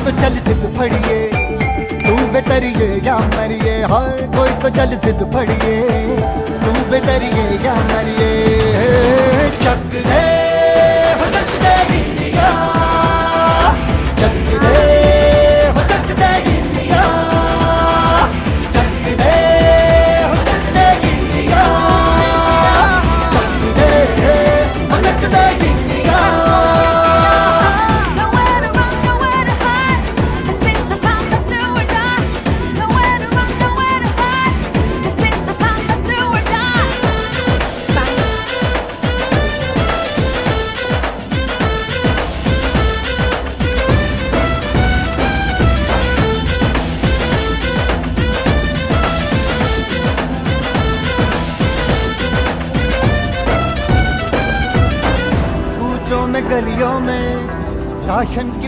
तो चल जिद फड़िए, तू बेतरिए या मरिए, हाय कोई तो चल जिद फड़िए, तू बेतरिए या मरिए। चक दे हो चक दे इंडिया, चक दे हो चक दे इंडिया, चक दे हो चक दे इंडिया, चक दे हो चक दे India. Nowhere to run, nowhere to hide. This is the time, let's do or die. Nowhere to run, nowhere to hide. This is the time, let's do or die. कूचों में गलियों में ration की